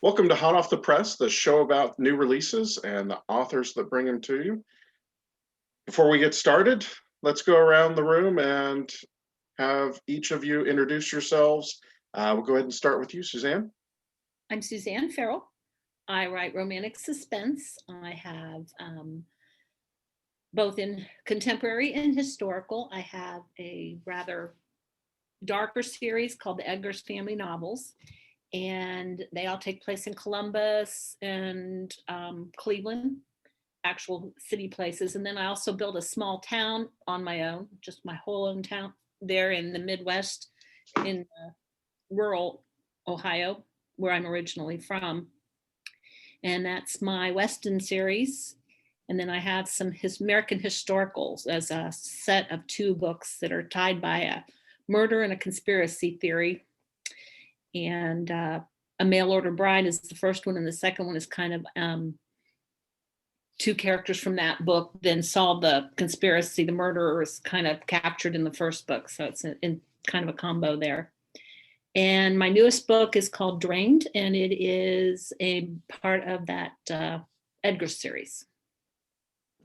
Welcome to Hot Off the Press, the show about new releases and the authors that bring them to you. Before we get started, let's go around the room and have each of you introduce yourselves. We'll go ahead and start with you, Suzanne. I'm Suzanne Farrell. I write romantic suspense. I have both in contemporary and historical. I have a rather darker series called the Edgars Family novels, and they all take place in Columbus and Cleveland, actual city places. And then I also built a small town on my own, just my whole own town there in the Midwest in rural Ohio, where I'm originally from. And that's my Weston series. And then I have some American historicals as a set of 2 books that are tied by a murder and a conspiracy theory. And A Mail Order Bride is the first one, and the second one is kind of 2 characters from that book then solve the conspiracy. The murderer is kind of captured in the first book, so it's in kind of a combo there. And my newest book is called Drained, and it is a part of that Edgars series.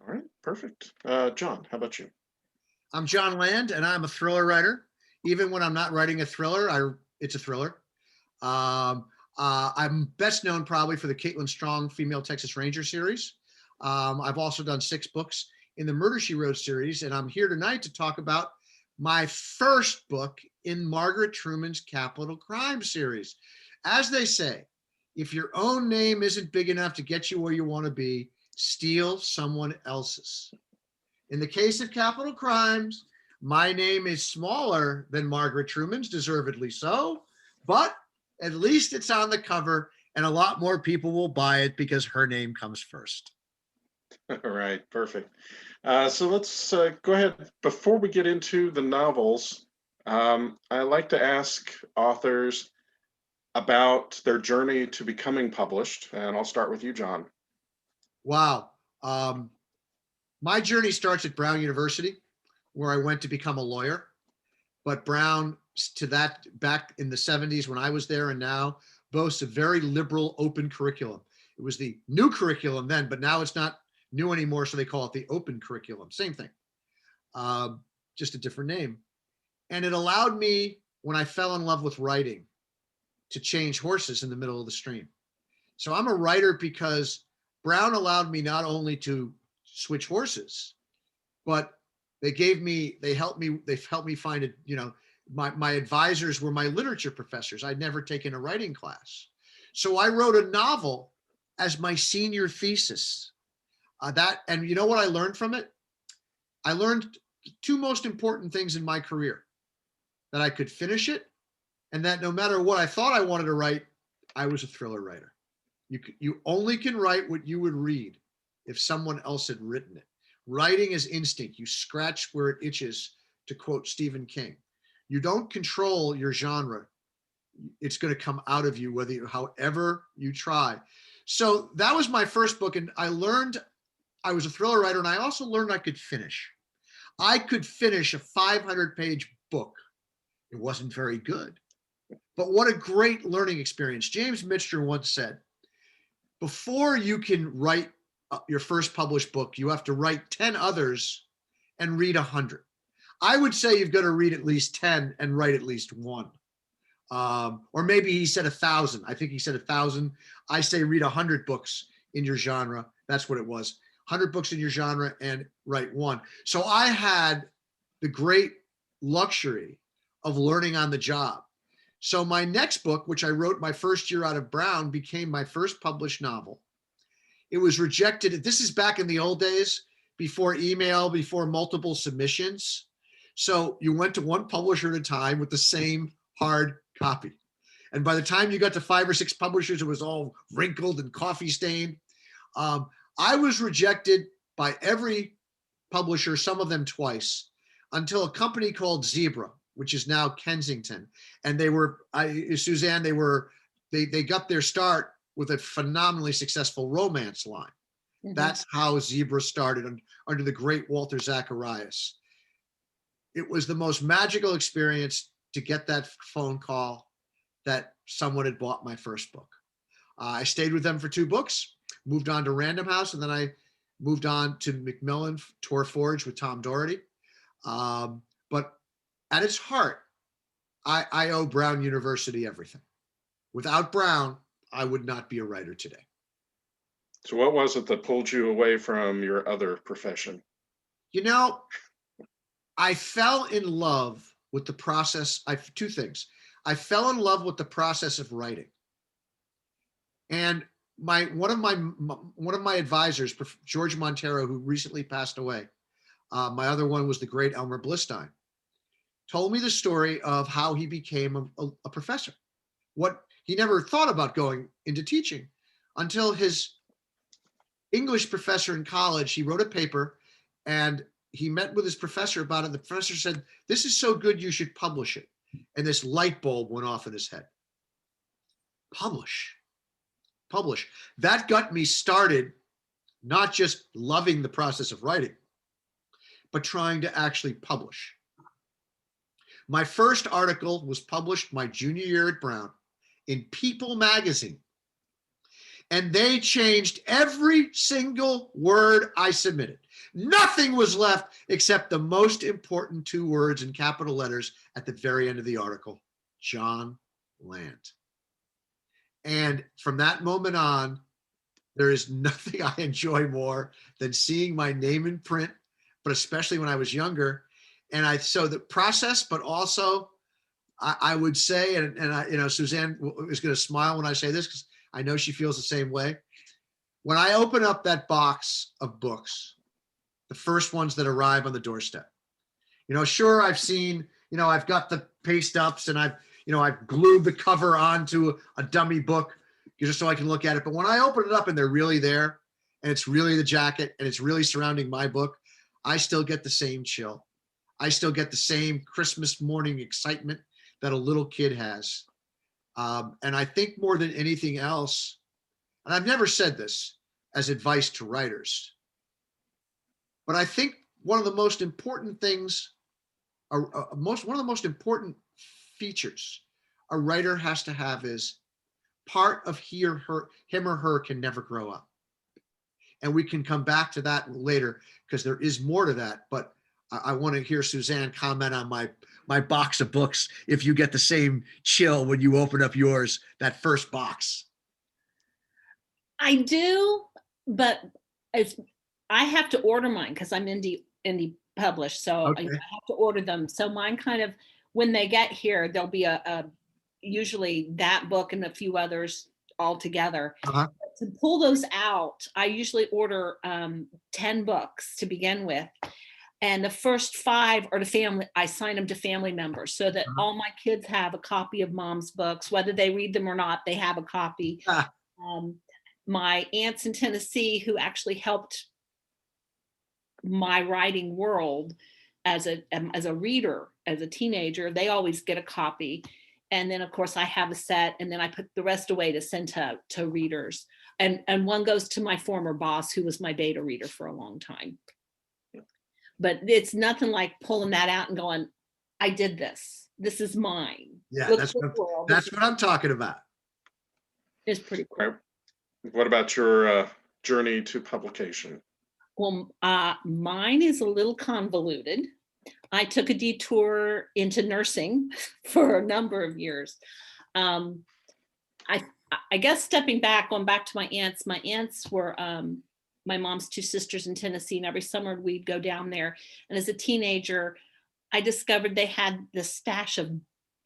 All right, perfect. Jon, how about you? I'm Jon Land, and I'm a thriller writer. Even when I'm not writing a thriller, it's a thriller. I'm best known probably for the Caitlin Strong Female Texas Ranger series. I've also done 6 books in the Murder, She Wrote series, and I'm here tonight to talk about my first book in Margaret Truman's Capital Crime series. As they say, if your own name isn't big enough to get you where you want to be, steal someone else's. In the case of Capital Crimes, my name is smaller than Margaret Truman's, deservedly so, but at least it's on the cover and a lot more people will buy it because her name comes first. All right, perfect. So let's go ahead. Before we get into the novels, I like to ask authors about their journey to becoming published. And I'll start with you, Jon. Wow. My journey starts at Brown University, where I went to become a lawyer. But Brown, to that back in the 70s when I was there and now, boasts a very liberal, open curriculum. It was the new curriculum then, but now it's not new anymore, so they call it the open curriculum. Same thing, just a different name. And it allowed me, when I fell in love with writing, to change horses in the middle of the stream. So I'm a writer because Brown allowed me not only to switch horses, but they helped me find it. My advisors were my literature professors. I'd never taken a writing class. So I wrote a novel as my senior thesis. And you know what I learned from it? I learned 2 most important things in my career: that I could finish it, and that no matter what I thought I wanted to write, I was a thriller writer. You only can write what you would read if someone else had written it. Writing is instinct. You scratch where it itches, to quote Stephen King. You don't control your genre. It's going to come out of you however you try. So that was my first book, and I learned I was a thriller writer, and I also learned I could finish. I could finish a 500-page book. It wasn't very good, but what a great learning experience. James Michener once said, before you can write your first published book, you have to write 10 others and read 100. I would say you've got to read at least 10 and write at least 1. Or maybe he said 1,000. I think he said 1,000. I say read 100 books in your genre. That's what it was. 100 books in your genre and write 1. So I had the great luxury of learning on the job. So my next book, which I wrote my first year out of Brown, became my first published novel. It was rejected. This is back in the old days, before email, before multiple submissions. So you went to one publisher at a time with the same hard copy. And by the time you got to 5 or 6 publishers, it was all wrinkled and coffee stained. I was rejected by every publisher, some of them twice, until a company called Zebra, which is now Kensington. And Suzanne, they got their start with a phenomenally successful romance line. Mm-hmm. That's how Zebra started under the great Walter Zacharias. It was the most magical experience to get that phone call that someone had bought my first book. I stayed with them for 2 books, moved on to Random House, and then I moved on to Macmillan, Tor Forge with Tom Doherty. But at its heart, I owe Brown University everything. Without Brown, I would not be a writer today. So what was it that pulled you away from your other profession? You know, I fell in love with the process. 2 things. I fell in love with the process of writing. And one of my advisors, George Montero, who recently passed away, my other one was the great Elmer Blistein, told me the story of how he became a professor. What he never thought about going into teaching until his English professor in college, he wrote a paper and he met with his professor about it. The professor said, "This is so good, you should publish it." And this light bulb went off in his head. Publish. That got me started, not just loving the process of writing, but trying to actually publish. My first article was published my junior year at Brown in People magazine. And they changed every single word I submitted. Nothing was left except the most important 2 words in capital letters at the very end of the article, Jon Land. And from that moment on, there is nothing I enjoy more than seeing my name in print, but especially when I was younger. And so the process, but also I would say, and Suzanne is going to smile when I say this, because I know she feels the same way. When I open up that box of books, the first ones that arrive on the doorstep, sure, I've seen, I've got the paste ups and I've glued the cover onto a dummy book just so I can look at it. But when I open it up and they're really there and it's really the jacket and it's really surrounding my book, I still get the same chill. I still get the same Christmas morning excitement that a little kid has. And I think more than anything else, and I've never said this as advice to writers, but I think one of the most important things, one of the most important features a writer has to have is part of him or her can never grow up. And we can come back to that later because there is more to that. But I want to hear Suzanne comment on my box of books. If you get the same chill when you open up yours, that first box. I do, but I have to order mine because I'm indie published. So Okay. I have to order them. So mine kind of, when they get here, there'll be usually that book and a few others all together. Uh-huh. To pull those out, I usually order 10 books to begin with. And the first 5 are to family. I sign them to family members so that all my kids have a copy of mom's books, whether they read them or not, they have a copy. My aunts in Tennessee, who actually helped my writing world as a reader, as a teenager, they always get a copy. And then of course I have a set, and then I put the rest away to send to readers. And one goes to my former boss, who was my beta reader for a long time. But it's nothing like pulling that out and going, I did this. This is mine. Yeah, that's what I'm talking about. It's pretty cool. What about your journey to publication? Well, mine is a little convoluted. I took a detour into nursing for a number of years. I guess stepping back, going back to my aunts were my mom's 2 sisters in Tennessee, and every summer we'd go down there. And as a teenager, I discovered they had this stash of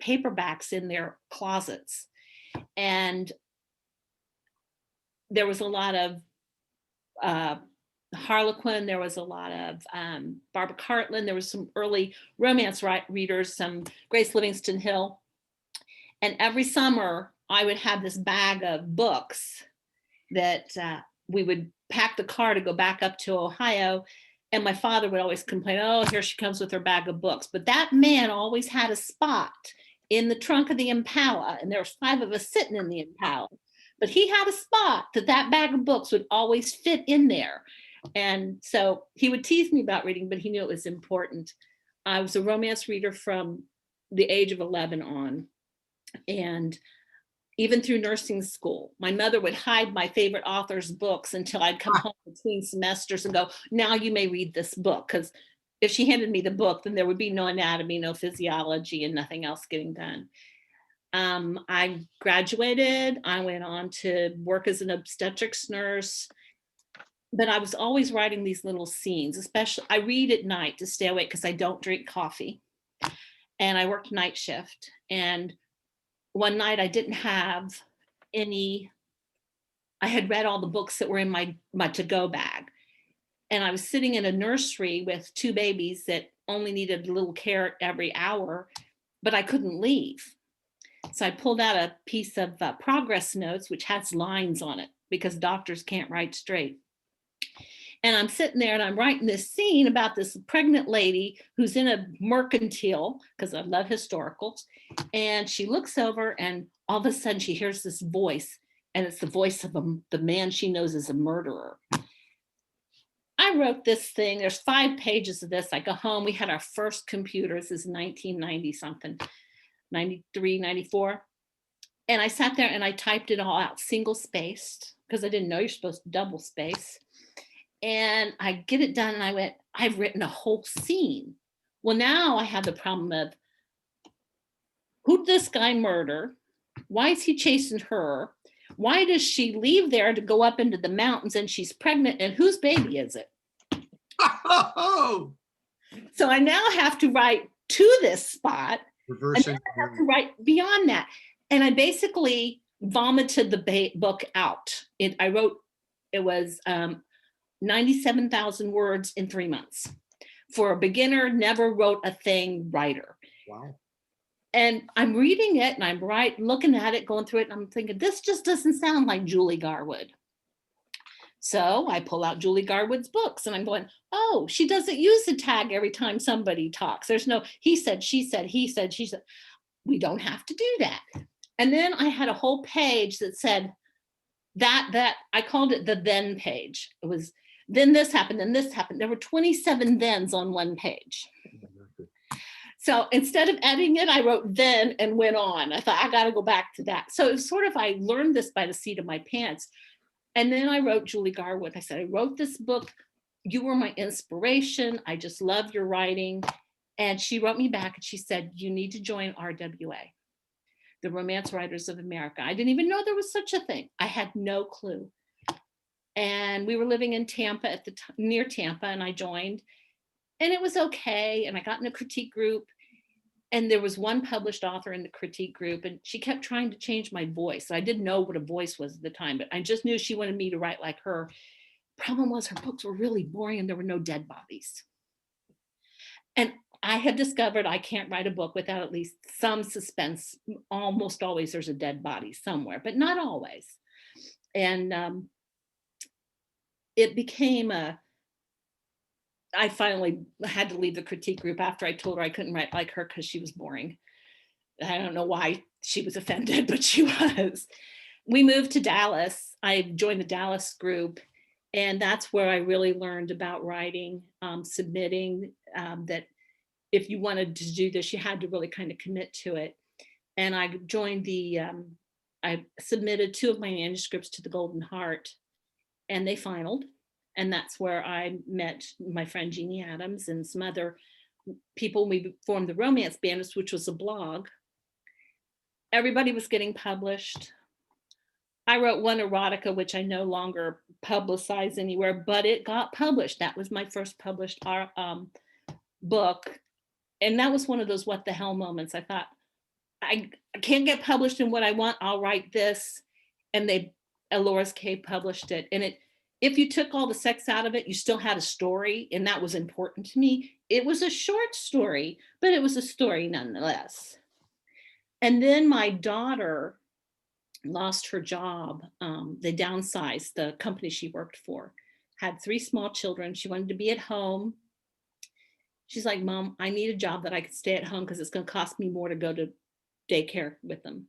paperbacks in their closets. And there was a lot of Harlequin, there was a lot of Barbara Cartland, there was some early romance readers, some Grace Livingston Hill. And every summer I would have this bag of books that we would pack the car to go back up to Ohio. And my father would always complain, oh, here she comes with her bag of books. But that man always had a spot in the trunk of the Impala. And there was 5 of us sitting in the Impala. But he had a spot that bag of books would always fit in there. And so he would tease me about reading, but he knew it was important. I was a romance reader from the age of 11 on. And even through nursing school. My mother would hide my favorite author's books until I'd come home between semesters and go, now you may read this book. Because if she handed me the book, then there would be no anatomy, no physiology, and nothing else getting done. I graduated. I went on to work as an obstetrics nurse, but I was always writing these little scenes, especially I read at night to stay awake because I don't drink coffee. And I worked night shift. And one night I didn't have any, I had read all the books that were in my to-go bag. And I was sitting in a nursery with 2 babies that only needed a little care every hour, but I couldn't leave. So I pulled out a piece of progress notes, which has lines on it because doctors can't write straight. And I'm sitting there and I'm writing this scene about this pregnant lady who's in a mercantile, because I love historicals. And she looks over and all of a sudden she hears this voice, and it's the voice of the man she knows is a murderer. I wrote this thing. There's 5 pages of this. I go home. We had our first computers. This is 1990 something, 93, 94. And I sat there and I typed it all out, single spaced, because I didn't know you're supposed to double space. And I get it done and I went, I've written a whole scene. Well, now I have the problem of who'd this guy murder? Why is he chasing her? Why does she leave there to go up into the mountains and she's pregnant? And whose baby is it? Oh, So I now have to write to this spot. reverse And then I have to write beyond that. And I basically vomited the book out. I wrote, it was 97,000 words in 3 months. For a beginner, never wrote a thing writer. Wow. And I'm reading it and I'm looking at it, going through it, and I'm thinking, this just doesn't sound like Julie Garwood. So I pull out Julie Garwood's books and I'm going, oh, she doesn't use the tag every time somebody talks. There's no, he said, she said, he said, she said. We don't have to do that. And then I had a whole page that said that I called it the then page. It was, then this happened, then this happened. There were 27 thens on one page. So instead of editing it, I wrote then and went on. I thought, I got to go back to that. So it was sort of, I learned this by the seat of my pants. And then I wrote Julie Garwood. I said, I wrote this book. You were my inspiration. I just love your writing. And she wrote me back and she said, you need to join RWA, the Romance Writers of America. I didn't even know there was such a thing. I had no clue. And we were living in Tampa at the time, near Tampa, and I joined. And it was okay. And I got in a critique group. And there was one published author in the critique group, and she kept trying to change my voice. I didn't know what a voice was at the time, but I just knew she wanted me to write like her. Problem was her books were really boring and there were no dead bodies. And I had discovered I can't write a book without at least some suspense. Almost always there's a dead body somewhere, but not always. And it became I finally had to leave the critique group after I told her I couldn't write like her because she was boring. I don't know why she was offended, but she was. We moved to Dallas. I joined the Dallas group, and that's where I really learned about writing, submitting, that if you wanted to do this, you had to really kind of commit to it. And I joined I submitted 2 of my manuscripts to the Golden Heart, and they finaled. And that's where I met my friend Jeannie Adams and some other people. We formed the Romance Bandits, which was a blog. Everybody was getting published. I wrote one erotica, which I no longer publicize anywhere, but it got published. That was my first published book. And that was one of those what the hell moments. I thought, I can't get published in what I want. I'll write this. And Alora's Cave published it. And if you took all the sex out of it, you still had a story, and that was important to me. It was a short story, but it was a story nonetheless. And then my daughter lost her job. They downsized the company she worked for, had 3 small children. She wanted to be at home. She's like, Mom, I need a job that I could stay at home because it's going to cost me more to go to daycare with them.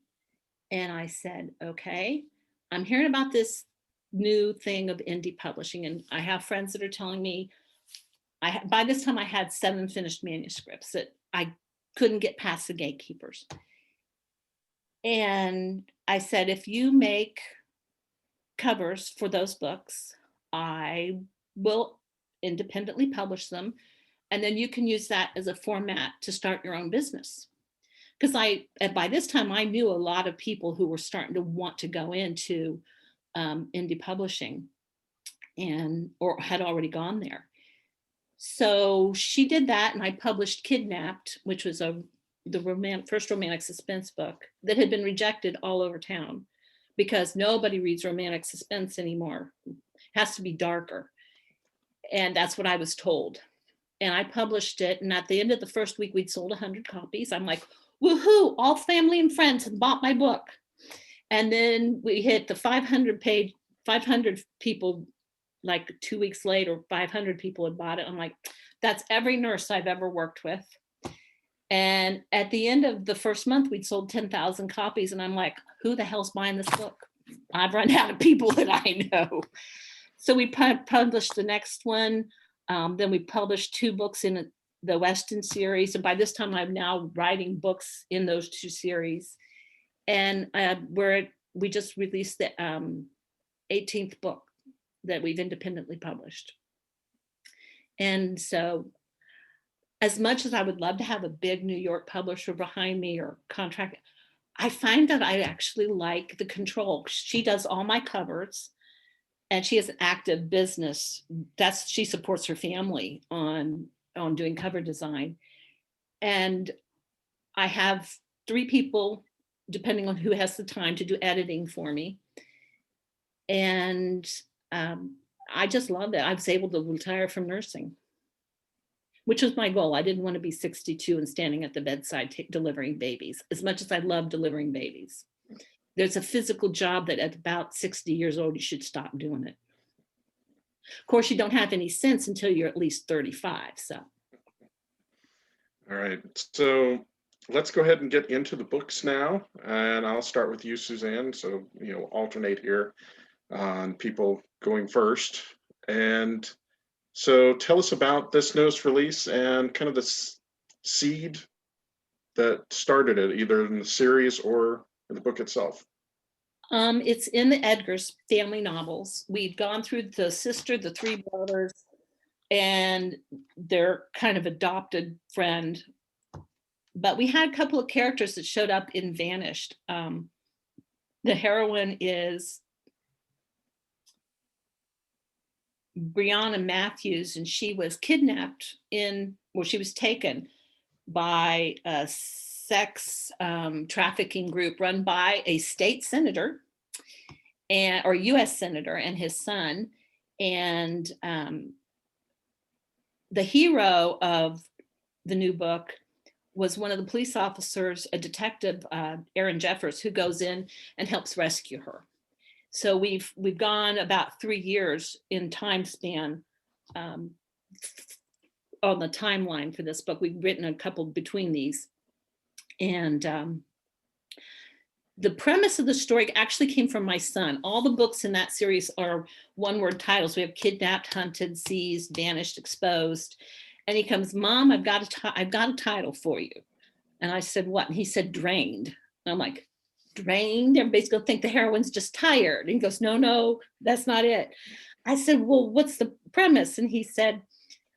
And I said, okay, I'm hearing about this new thing of indie publishing, and I have friends that are telling me by this time I had 7 finished manuscripts that I couldn't get past the gatekeepers. And I said, if you make covers for those books, I will independently publish them. And then you can use that as a format to start your own business. Because by this time, I knew a lot of people who were starting to want to go into indie publishing or had already gone there. So she did that, and I published Kidnapped, which was the first romantic suspense book that had been rejected all over town because nobody reads romantic suspense anymore. It has to be darker. And that's what I was told. And I published it. And at the end of the first week, we'd sold 100 copies. I'm like, woohoo, all family and friends have bought my book. And then we hit the 500 people, like 2 weeks later, 500 people had bought it. I'm like, that's every nurse I've ever worked with. And at the end of the first month, we'd sold 10,000 copies. And I'm like, who the hell's buying this book? I've run out of people that I know. So we published the next one. Then we published 2 books in the Weston series. And by this time, I'm now writing books in those 2 series. And we just released the 18th book that we've independently published. And so as much as I would love to have a big New York publisher behind me or contract, I find that I actually like the control. She does all my covers, and she has an active business. She supports her family on doing cover design. And I have 3 people, depending on who has the time, to do editing for me. And I just love that. I was able to retire from nursing, which was my goal. I didn't want to be 62 and standing at the bedside delivering babies, as much as I love delivering babies. There's a physical job that at about 60 years old, you should stop doing it. Of course, you don't have any sense until you're at least 35. So. All right. So let's go ahead and get into the books now. And I'll start with you, Suzanne. So, alternate here on people going first. And so tell us about this newest release and kind of the seed that started it, either in the series or in the book itself. It's in the Edgars Family novels. We'd gone through the sister, the 3 brothers, and their kind of adopted friend. But we had a couple of characters that showed up in Vanished. The heroine is Brianna Matthews, and she was kidnapped she was taken by a sex trafficking group run by a state senator or US senator and his son. And the hero of the new book was one of the police officers, a detective, Aaron Jeffers, who goes in and helps rescue her. So we've gone about 3 years in time span on the timeline for this book. We've written a couple between these. And the premise of the story actually came from my son. All the books in that series are one-word titles. We have Kidnapped, Hunted, Seized, Vanished, Exposed. And he comes, Mom, I've got a title for you. And I said, what? And he said, Drained. And I'm like, Drained? Everybody's going to think the heroine's just tired. And he goes, no, that's not it. I said, well, what's the premise? And he said,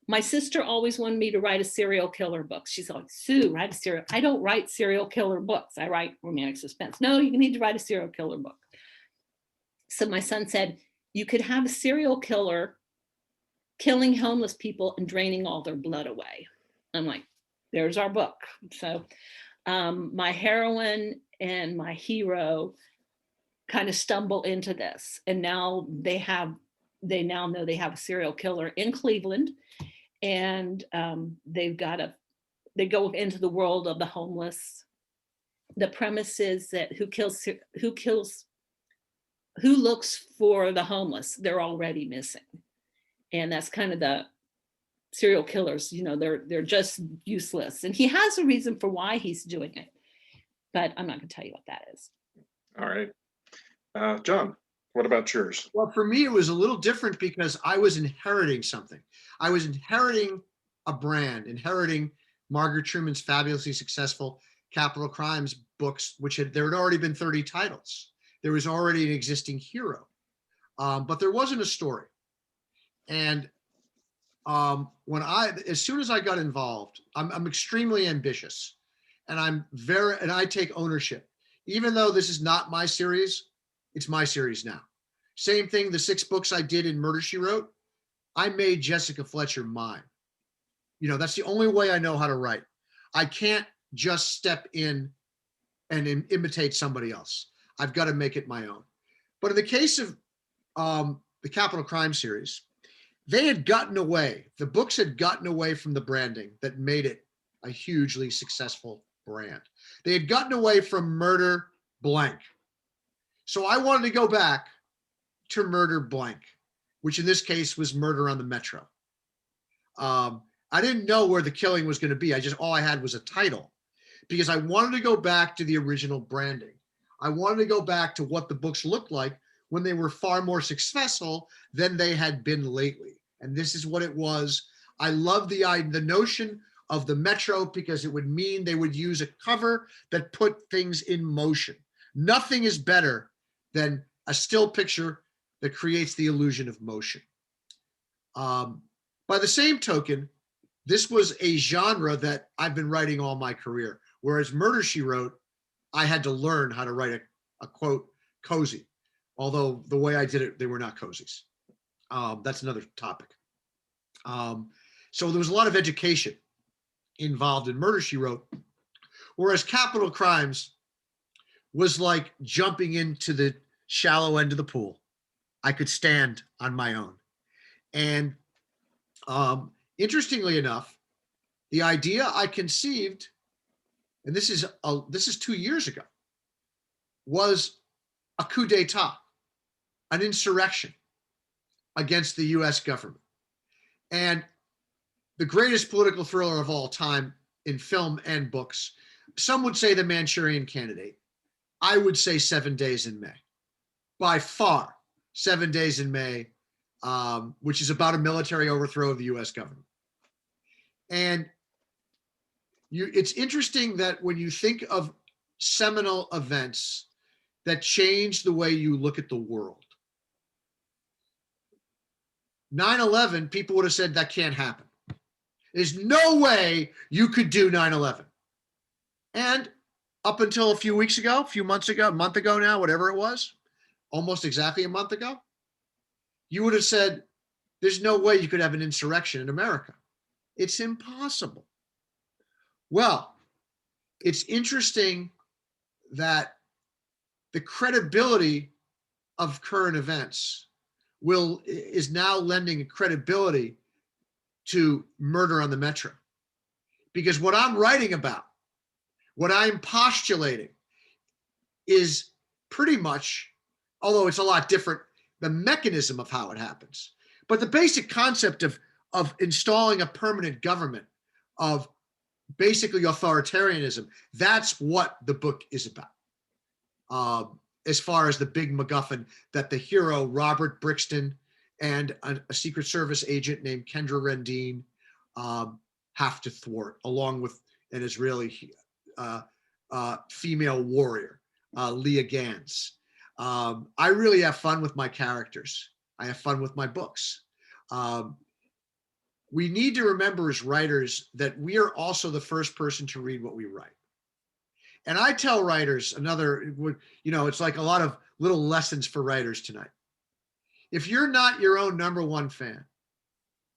my sister always wanted me to write a serial killer book. She's like, Sue, write a serial. I don't write serial killer books. I write romantic suspense. No, you need to write a serial killer book. So my son said, you could have a serial killer killing homeless people and draining all their blood away. I'm like, there's our book. So my heroine and my hero kind of stumble into this. And now they now know they have a serial killer in Cleveland. And they go into the world of the homeless. The premise is that who looks for the homeless? They're already missing. And that's kind of the serial killers, they're just useless. And he has a reason for why he's doing it, but I'm not going to tell you what that is. All right. Jon, what about yours? Well, for me, it was a little different because I was inheriting something. I was inheriting a brand, inheriting Margaret Truman's fabulously successful Capital Crimes books, there had already been 30 titles. There was already an existing hero, but there wasn't a story. And as soon as I got involved, I'm extremely ambitious, and I take ownership. Even though this is not my series, it's my series now. Same thing, the 6 books I did in Murder, She Wrote, I made Jessica Fletcher mine. That's the only way I know how to write. I can't just step in and imitate somebody else. I've got to make it my own. But in the case of the Capital Crime series, the books had gotten away from the branding that made it a hugely successful brand. They had gotten away from murder blank. So I wanted to go back to murder blank, which in this case was Murder on the Metro. I didn't know where the killing was going to be. All I had was a title, because I wanted to go back to the original branding. I wanted to go back to what the books looked like when they were far more successful than they had been lately. And this is what it was. I love the notion of the Metro, because it would mean they would use a cover that put things in motion. Nothing is better than a still picture that creates the illusion of motion. By the same token, this was a genre that I've been writing all my career, whereas Murder, She Wrote, I had to learn how to write a quote cozy, although the way I did it, they were not cozies. That's another topic. So there was a lot of education involved in Murder, She Wrote, whereas Capital Crimes was like jumping into the shallow end of the pool. I could stand on my own. And interestingly enough, the idea I conceived, and this is 2 years ago, was a coup d'etat, an insurrection against the US government. And the greatest political thriller of all time in film and books, some would say The Manchurian Candidate. I would say 7 Days in May. By far, 7 Days in May, which is about a military overthrow of the US government. And it's interesting that when you think of seminal events that change the way you look at the world, 9/11, people would have said that can't happen. There's no way you could do 9/11. And up until a few weeks ago, a few months ago, a month ago now, whatever it was, almost exactly a month ago, you would have said, there's no way you could have an insurrection in America. It's impossible. Well, it's interesting that the credibility of current events is now lending credibility to Murder on the Metro. Because what I'm writing about, what I'm postulating, is pretty much, although it's a lot different, the mechanism of how it happens. But the basic concept of installing a permanent government, of basically authoritarianism, that's what the book is about. As far as the big MacGuffin that the hero, Robert Brixton, and a Secret Service agent named Kendra Rendine have to thwart, along with an Israeli female warrior, Leah Gans. I really have fun with my characters. I have fun with my books. We need to remember as writers that we are also the first person to read what we write. And I tell writers it's like a lot of little lessons for writers tonight. If you're not your own number one fan,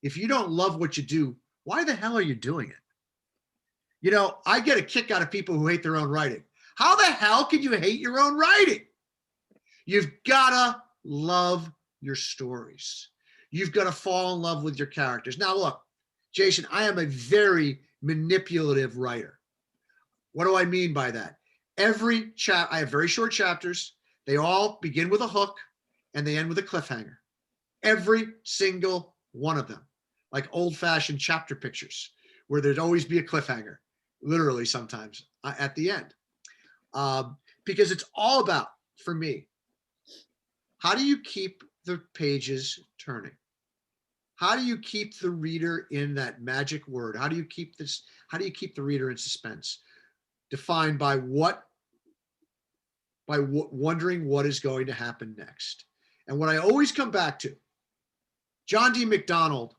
if you don't love what you do, why the hell are you doing it? I get a kick out of people who hate their own writing. How the hell can you hate your own writing? You've gotta love your stories. You've got to fall in love with your characters. Now, look, Jason, I am a very manipulative writer. What do I mean by that? I have very short chapters. They all begin with a hook and they end with a cliffhanger. Every single one of them, like old-fashioned chapter pictures, where there'd always be a cliffhanger, literally sometimes at the end. Because it's all about, for me, how do you keep the pages turning? How do you keep the reader in that magic word? How do you keep the reader in suspense? defined by wondering what is going to happen next. And what I always come back to, John D. MacDonald,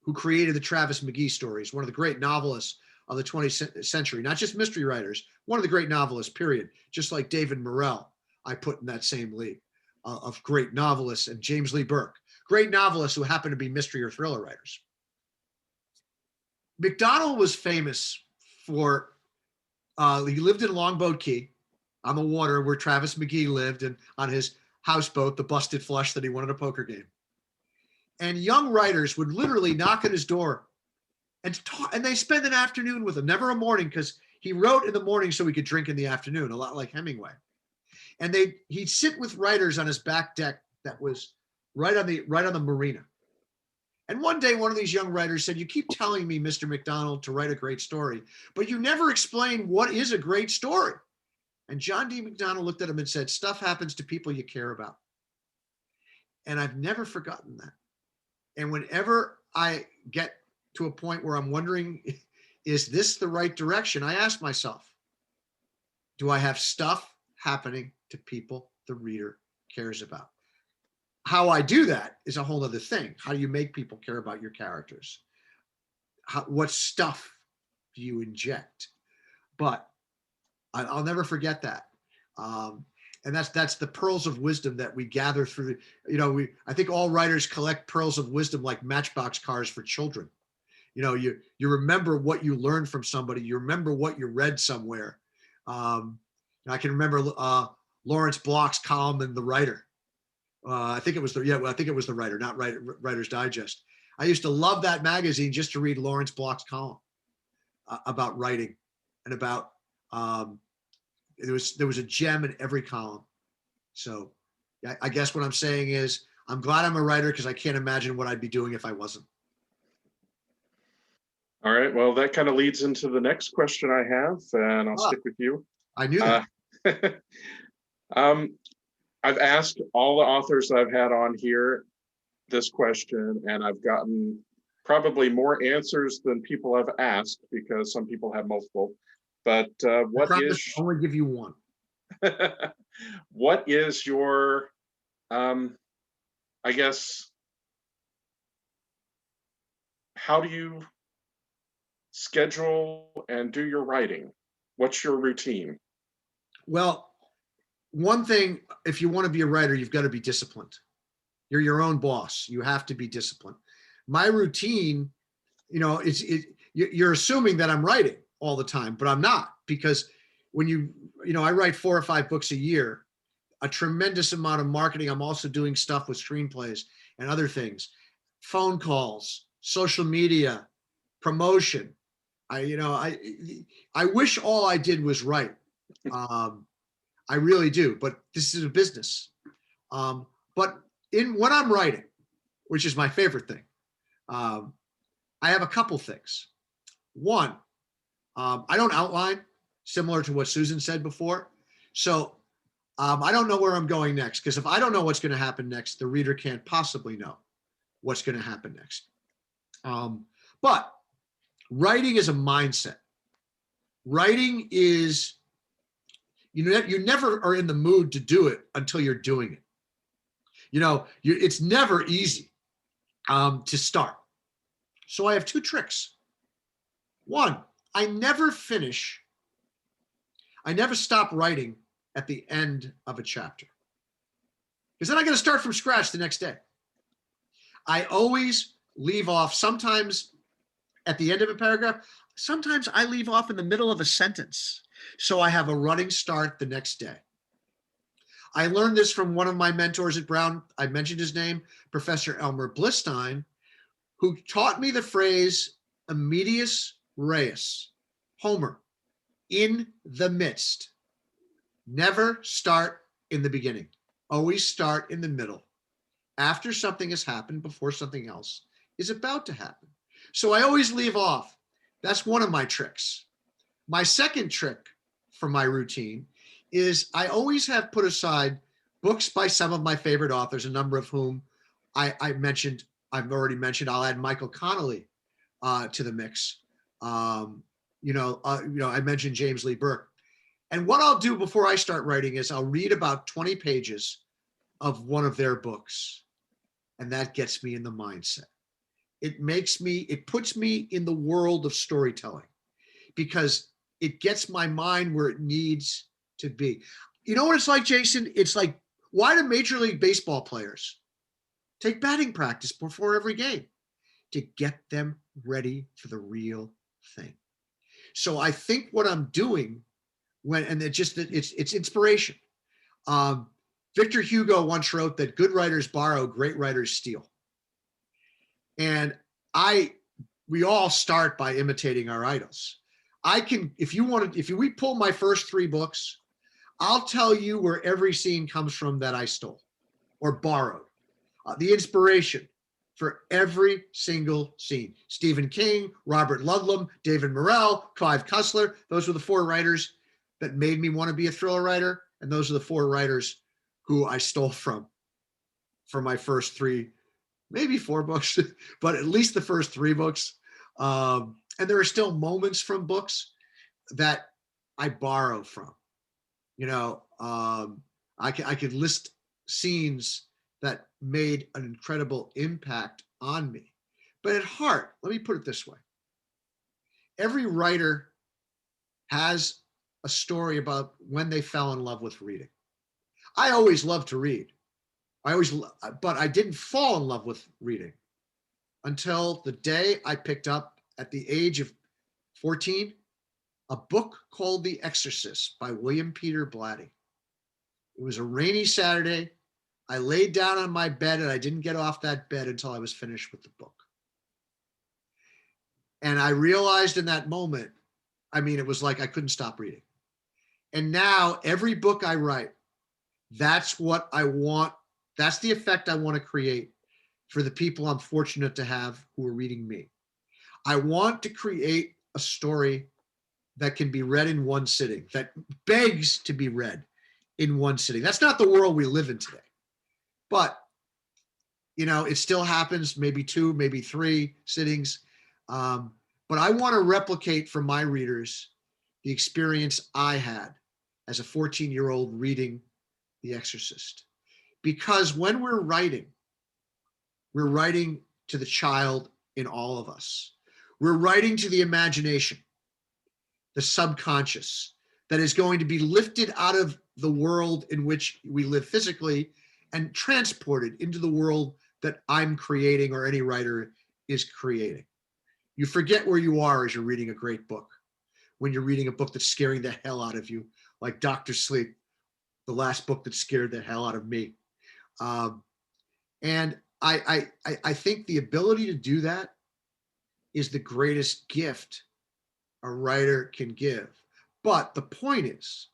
who created the Travis McGee stories, one of the great novelists of the 20th century, not just mystery writers, one of the great novelists, period. Just like David Morrell, I put in that same league of great novelists, and James Lee Burke, great novelists who happen to be mystery or thriller writers. MacDonald was famous for, he lived in Longboat Key on the water where Travis McGee lived, and on his houseboat, the Busted Flush that he won at a poker game. And young writers would literally knock at his door and talk, and they spend an afternoon with him, never a morning, because he wrote in the morning so he could drink in the afternoon, a lot like Hemingway. And he'd sit with writers on his back deck that was right on the marina. And one day, one of these young writers said, "You keep telling me, Mr. MacDonald, to write a great story, but you never explain what is a great story." And John D. MacDonald looked at him and said, "Stuff happens to people you care about." And I've never forgotten that. And whenever I get to a point where I'm wondering, is this the right direction? I ask myself, do I have stuff happening to people the reader cares about? How I do that is a whole other thing. How do you make people care about your characters? What stuff do you inject? But I'll never forget that. And that's the pearls of wisdom that we gather through. I think all writers collect pearls of wisdom like Matchbox cars for children. You remember what you learned from somebody. You remember what you read somewhere. I can remember Lawrence Block's column in The Writer. I think it was The Writer, not Writer's Digest. I used to love that magazine just to read Lawrence Block's column about writing and about. There was a gem in every column. So I guess what I'm saying is I'm glad I'm a writer because I can't imagine what I'd be doing if I wasn't. All right. Well, that kind of leads into the next question I have, and I'll stick with you. I knew that. I've asked all the authors I've had on here this question, and I've gotten probably more answers than people have asked because some people have multiple. But what is? I only give you one. What is your, I guess, how do you schedule and do your writing? What's your routine? Well, one thing, if you want to be a writer, you've got to be disciplined. You're your own boss. You have to be disciplined. My routine, you're assuming that I'm writing all the time, but I'm not, because when I write 4 or 5 books a year, a tremendous amount of marketing. I'm also doing stuff with screenplays and other things, phone calls, social media, promotion. I wish all I did was write. I really do, but this is a business. But when I'm writing, which is my favorite thing, I have a couple things. One, I don't outline, similar to what Susan said before. So I don't know where I'm going next, because if I don't know what's going to happen next, the reader can't possibly know what's going to happen next. But writing is a mindset. Writing is, you never are in the mood to do it until you're doing it. It's never easy to start. So I have 2 tricks. One, I never stop writing at the end of a chapter, because then I got to start from scratch the next day. I always leave off, sometimes at the end of a paragraph. Sometimes I leave off in the middle of a sentence, so I have a running start the next day. I learned this from one of my mentors at Brown. I mentioned his name, Professor Elmer Blistein, who taught me the phrase "medias res," Homer, in the midst. Never start in the beginning. Always start in the middle, after something has happened, before something else is about to happen. So I always leave off. That's one of my tricks. My second trick for my routine is I always have put aside books by some of my favorite authors, a number of whom I've already mentioned. I'll add Michael Connelly to the mix. I mentioned James Lee Burke. And what I'll do before I start writing is I'll read about 20 pages of one of their books. And that gets me in the mindset. It puts me in the world of storytelling because it gets my mind where it needs to be. You know what it's like, Jason? It's like, why do Major League Baseball players take batting practice before every game? To get them ready for the real thing. So I think what I'm doing it's inspiration. Victor Hugo once wrote that good writers borrow, great writers steal. And we all start by imitating our idols. If we pull my first 3 books, I'll tell you where every scene comes from that I stole or borrowed. The inspiration for every single scene. Stephen King, Robert Ludlum, David Morrell, Clive Cussler. Those were the 4 writers that made me want to be a thriller writer. And those are the 4 writers who I stole from for my first 3, maybe 4 books, but at least the first 3 books. And there are still moments from books that I borrow from. I could list scenes that made an incredible impact on me. But at heart, let me put it this way. Every writer has a story about when they fell in love with reading. I always loved to read. But I didn't fall in love with reading until the day I picked up at the age of 14, a book called The Exorcist by William Peter Blatty. It was a rainy Saturday. I laid down on my bed and I didn't get off that bed until I was finished with the book. And I realized in that moment, it was like I couldn't stop reading. And now every book I write, that's what I want. That's the effect I want to create for the people I'm fortunate to have who are reading me. I want to create a story that can be read in one sitting, that begs to be read in one sitting. That's not the world we live in today. But, it still happens, maybe 2, maybe 3 sittings. But I want to replicate for my readers the experience I had as a 14-year-old reading The Exorcist. Because when we're writing to the child in all of us. We're writing to the imagination, the subconscious, that is going to be lifted out of the world in which we live physically and transported into the world that I'm creating or any writer is creating. You forget where you are as you're reading a great book. When you're reading a book that's scaring the hell out of you, like Dr. Sleep, the last book that scared the hell out of me. And I think the ability to do that is the greatest gift a writer can give. But the point is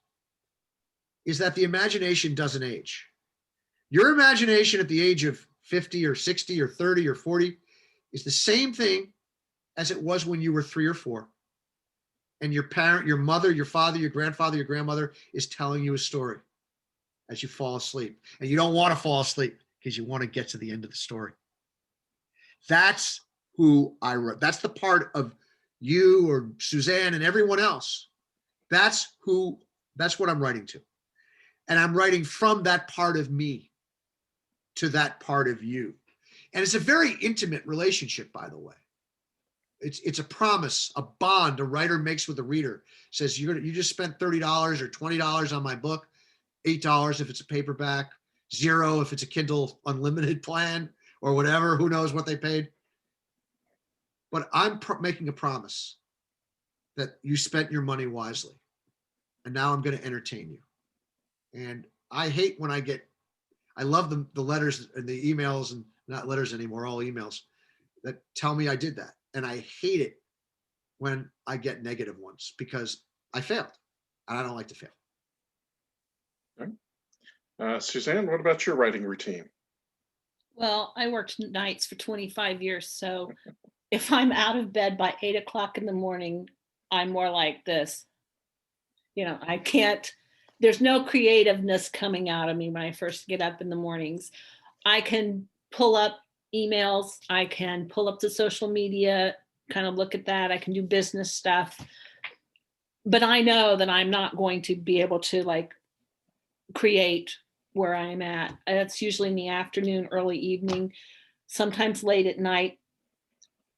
that the imagination doesn't age. Your imagination at the age of 50 or 60 or 30 or 40 is the same thing as it was when you were 3 or 4. And your parent, your mother, your father, your grandfather, your grandmother is telling you a story as you fall asleep. And you don't want to fall asleep because you want to get to the end of the story. That's who I wrote. That's the part of you or Suzanne and everyone else. That's what I'm writing to. And I'm writing from that part of me to that part of you. And it's a very intimate relationship, by the way. It's a promise, a bond a writer makes with a reader. Says you just spent $30 or $20 on my book, $8 if it's a paperback, $0 if it's a Kindle Unlimited plan or whatever. Who knows what they paid? But I'm making a promise that you spent your money wisely, and now I'm going to entertain you. And I hate when I love the letters and the emails, and not letters anymore, all emails that tell me I did that. And I hate it when I get negative ones because I failed and I don't like to fail. Okay. Suzanne, what about your writing routine? Well, I worked nights for 25 years. So if I'm out of bed by 8 o'clock in the morning, I'm more like this. I can't, there's no creativeness coming out of me when I first get up in the mornings. I can pull up emails. I can pull up the social media, kind of look at that. I can do business stuff. but I know that I'm not going to be able to like create where I'm at. It's usually in the afternoon, early evening, sometimes late at night.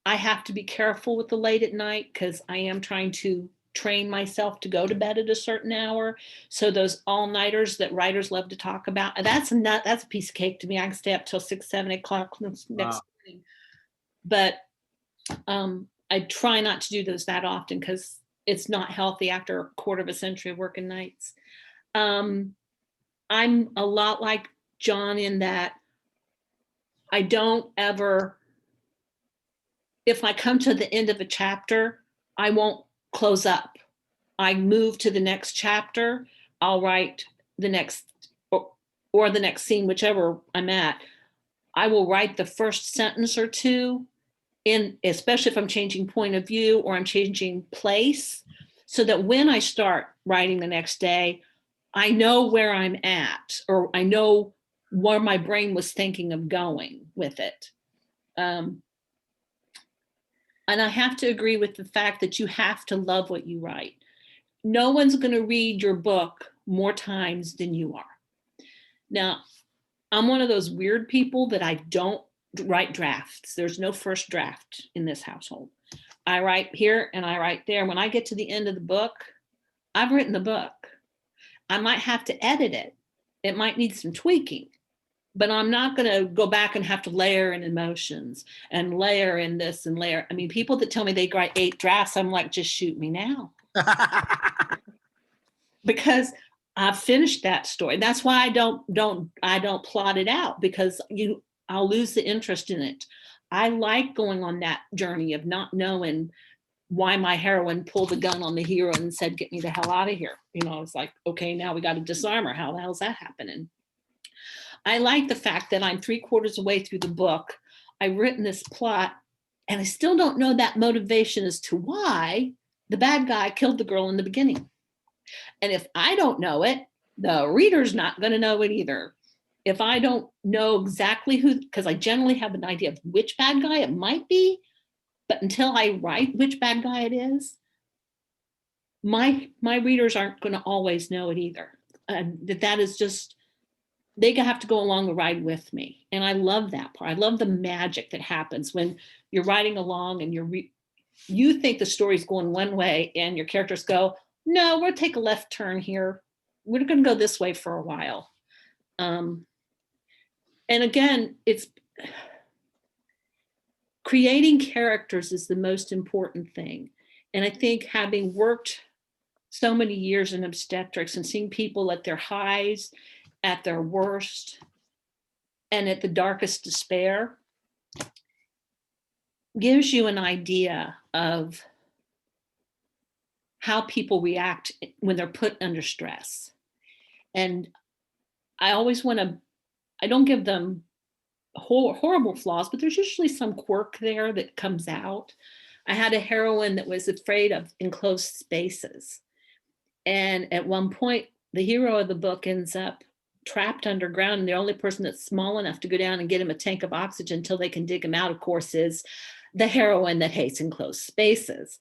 I have to be careful with the late at night because I am trying to train myself to go to bed at a certain hour. So those all-nighters that writers love to talk about, that's a piece of cake to me. I can stay up till 6, 7 o'clock next Wow. morning. But I try not to do those that often because it's not healthy after a quarter of a century of working nights. I'm a lot like Jon in that I don't ever, if I come to the end of a chapter, I won't close up. I move to the next chapter. I'll write the next or the next scene, whichever I'm at. I will write the first sentence or two in, especially if I'm changing point of view or I'm changing place, so that when I start writing the next day, I know where I'm at, or I know where my brain was thinking of going with it. And I have to agree with the fact that you have to love what you write. No one's going to read your book more times than you are. Now, I'm one of those weird people that I don't write drafts. There's no first draft in this household. I write here and I write there. When I get to the end of the book, I've written the book. I might have to edit it. It might need some tweaking, but I'm not going to go back and have to layer in emotions and layer in this and layer. I mean, people that tell me they write 8 drafts, I'm like, just shoot me now. Because I've finished that story. That's why I don't plot it out, because I'll lose the interest in it. I like going on that journey of not knowing why my heroine pulled the gun on the hero and said, "Get me the hell out of here." You know, it's like, okay, now we got to disarm her. How the hell's that happening? I like the fact that I'm 3/4 away through the book. I've written this plot and I still don't know that motivation as to why the bad guy killed the girl in the beginning. And if I don't know it, the reader's not going to know it either. If I don't know exactly who, because I generally have an idea of which bad guy it might be, but until I write which bad guy it is, my readers aren't going to always know it either. That is just, they have to go along the ride with me. And I love that part. I love the magic that happens when you're riding along and you think the story's going one way and your characters go, no, we'll take a left turn here. We're going to go this way for a while. And again, it's creating characters is the most important thing. And I think having worked so many years in obstetrics and seeing people at their highs, at their worst, and at the darkest despair, gives you an idea of how people react when they're put under stress. And I always I don't give them horrible flaws, but there's usually some quirk there that comes out. I had a heroine that was afraid of enclosed spaces. And at one point, the hero of the book ends up trapped underground. And the only person that's small enough to go down and get him a tank of oxygen until they can dig him out, of course, is the heroine that hates enclosed spaces.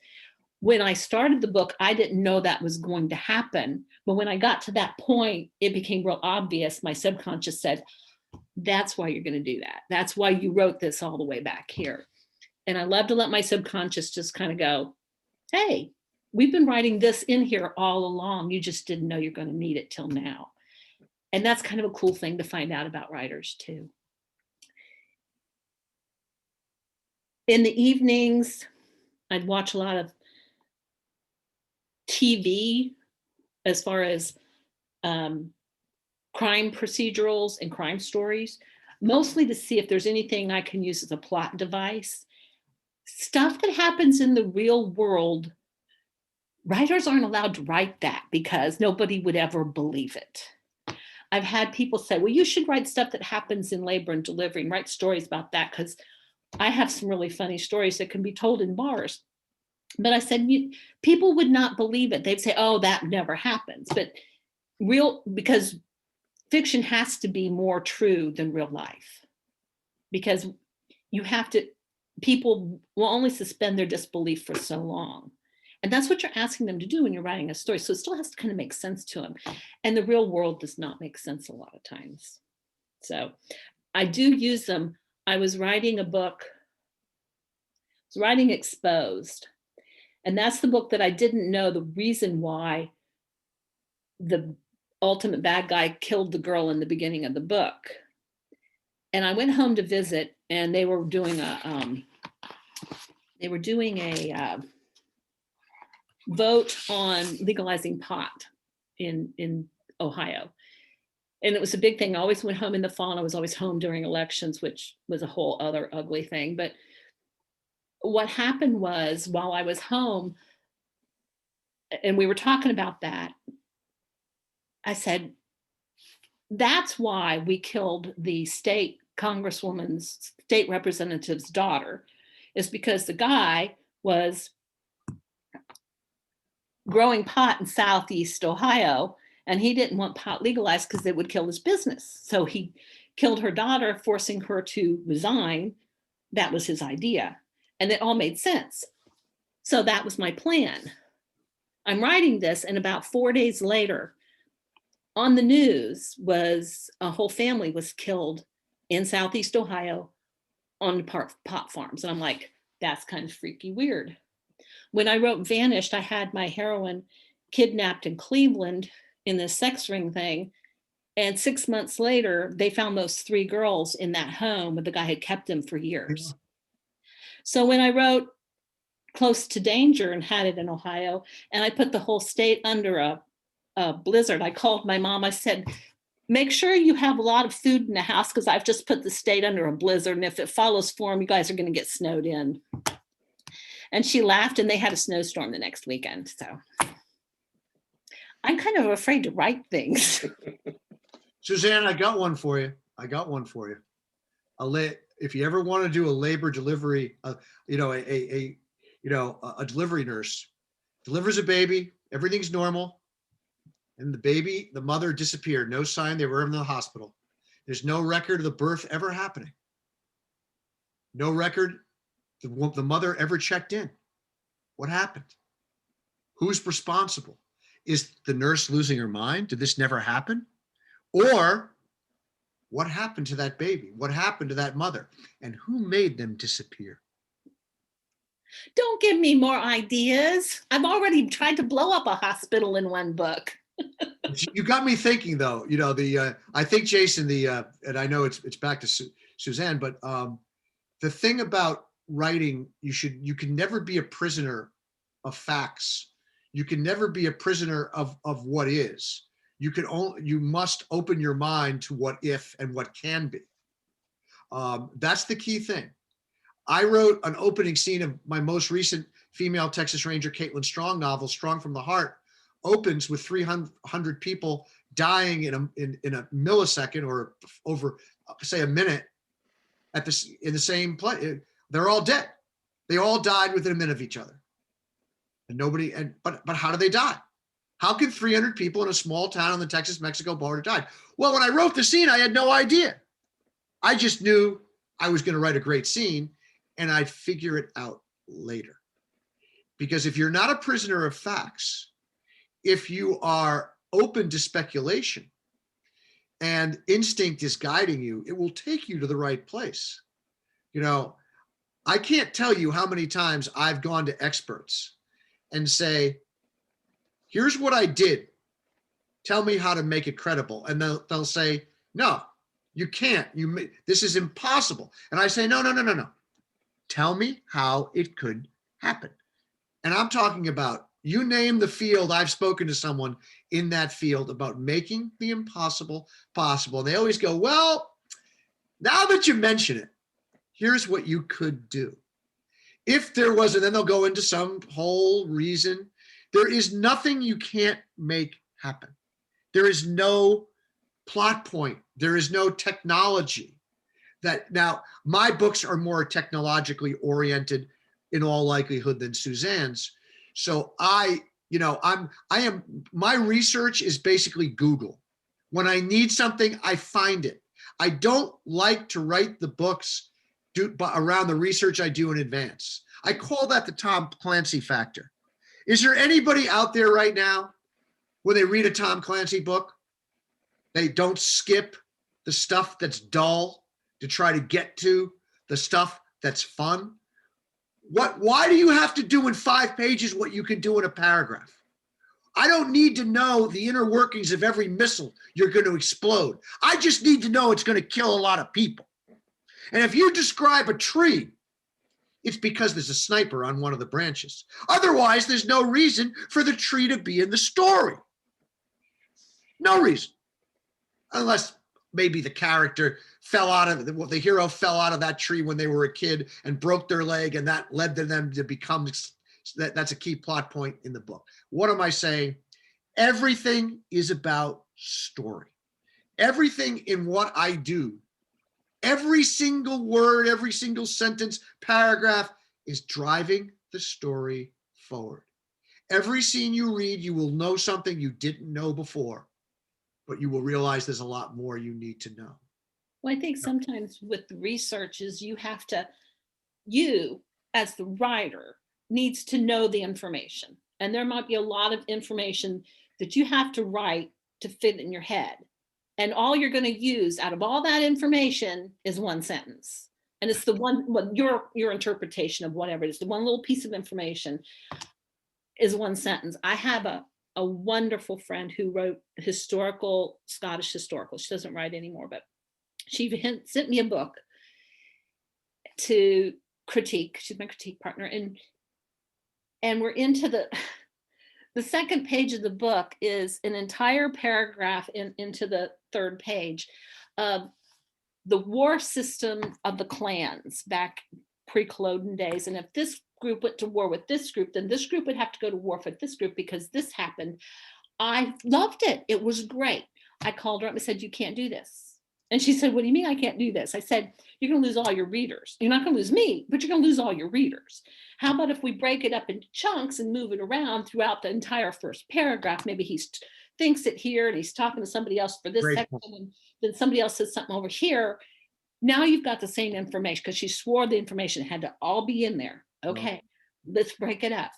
When I started the book, I didn't know that was going to happen. But when I got to that point, it became real obvious. My subconscious said, that's why you're going to do that. That's why you wrote this all the way back here. And I love to let my subconscious just kind of go, hey, we've been writing this in here all along. You just didn't know you're going to need it till now. And that's kind of a cool thing to find out about writers too. In the evenings, I'd watch a lot of TV as far as crime procedurals and crime stories, mostly to see if there's anything I can use as a plot device. Stuff that happens in the real world, writers aren't allowed to write that because nobody would ever believe it. I've had people say, well, you should write stuff that happens in labor and delivery and write stories about that because I have some really funny stories that can be told in bars. But I said, people would not believe it. They'd say, oh, that never happens. But because fiction has to be more true than real life. Because people will only suspend their disbelief for so long. And that's what you're asking them to do when you're writing a story. So it still has to kind of make sense to them. And the real world does not make sense a lot of times. So I do use them. I was writing a book, I was writing Exposed. And that's the book that I didn't know the reason why the ultimate bad guy killed the girl in the beginning of the book. And I went home to visit, and they were doing a vote on legalizing pot in Ohio. And it was a big thing. I always went home in the fall, and I was always home during elections, which was a whole other ugly thing. But what happened was, while I was home and we were talking about that, I said, that's why we killed the state congresswoman's state representative's daughter, is because the guy was growing pot in Southeast Ohio, and he didn't want pot legalized because it would kill his business. So he killed her daughter, forcing her to resign. That was his idea. And it all made sense. So that was my plan. I'm writing this, and about 4 days later, on the news was a whole family was killed in Southeast Ohio on pot farms. And I'm like, that's kind of freaky weird. When I wrote Vanished, I had my heroine kidnapped in Cleveland in this sex ring thing. And 6 months later, they found those 3 girls in that home where the guy had kept them for years. Yeah. So when I wrote Close to Danger and had it in Ohio, and I put the whole state under a blizzard, I called my mom. I said, make sure you have a lot of food in the house, because I've just put the state under a blizzard. And if it follows form, you guys are going to get snowed in. And she laughed, and they had a snowstorm the next weekend. So I'm kind of afraid to write things. Suzanne, I got one for you. If you ever want to do a labor delivery, a delivery nurse delivers a baby, everything's normal, and the mother disappeared. No sign they were in the hospital. There's no record of the birth ever happening. No record the mother ever checked in. What happened? Who's responsible? Is the nurse losing her mind? Did this never happen? Or what happened to that baby? What happened to that mother? And who made them disappear? Don't give me more ideas. I've already tried to blow up a hospital in one book. You got me thinking, though. I think, Jason, and I know it's back to Suzanne, but the thing about writing, you can never be a prisoner of facts. You can never be a prisoner of what is. You must open your mind to what if and what can be. That's the key thing. I wrote an opening scene of my most recent female Texas Ranger Caitlin Strong novel, Strong from the Heart, opens with 300 people dying in a millisecond, or over, say, a minute, in the same place. They're all dead. They all died within a minute of each other. And but how do they die? How can 300 people in a small town on the Texas-Mexico border die? Well, when I wrote the scene, I had no idea. I just knew I was going to write a great scene, and I'd figure it out later. Because if you're not a prisoner of facts, if you are open to speculation and instinct is guiding you, it will take you to the right place. I can't tell you how many times I've gone to experts and say, here's what I did. Tell me how to make it credible. And they'll say, no, you can't. This is impossible. And I say, no. Tell me how it could happen. And I'm talking about, you name the field, I've spoken to someone in that field about making the impossible possible. And they always go, well, now that you mention it, here's what you could do. If there was, and then they'll go into some whole reason. There is nothing you can't make happen. There is no plot point. There is no technology. Now, my books are more technologically oriented in all likelihood than Suzanne's. So my research is basically Google. When I need something, I find it. I don't like to write the books around the research I do in advance. I call that the Tom Clancy Factor. Is there anybody out there right now when they read a Tom Clancy book, they don't skip the stuff that's dull to try to get to the stuff that's fun? Why do you have to do in 5 pages what you can do in a paragraph? I don't need to know the inner workings of every missile you're going to explode. I just need to know it's going to kill a lot of people. And if you describe a tree, it's because there's a sniper on one of the branches. Otherwise, there's no reason for the tree to be in the story. No reason. Unless maybe the character fell out of the hero fell out of that tree when they were a kid and broke their leg, and that led to them to become that's a key plot point in the book. What am I saying? Everything is about story. Everything in what I do, every single word, every single sentence, paragraph is driving the story forward. Every scene you read, you will know something you didn't know before, but you will realize there's a lot more you need to know. Well, I think sometimes with the research is you as the writer needs to know the information. And there might be a lot of information that you have to write to fit in your head. And all you're going to use out of all that information is one sentence. And it's the one, well, your interpretation of whatever it is, the one little piece of information is one sentence. I have a wonderful friend who wrote Scottish historical. She doesn't write anymore, but she sent me a book to critique. She's my critique partner. And we're into the second page of the book is an entire paragraph into the third page of the war system of the clans back pre-Culloden days. And if this group went to war with this group, then this group would have to go to war for this group because this happened. I loved it. It was great. I called her up and said, you can't do this. And she said, what do you mean I can't do this? I said, you're going to lose all your readers. You're not going to lose me, but you're going to lose all your readers. How about if we break it up into chunks and move it around throughout the entire first paragraph? Maybe he thinks it here and he's talking to somebody else for this section, and then somebody else says something over here. Now you've got the same information because she swore the information had to all be in there. Okay, let's break it up.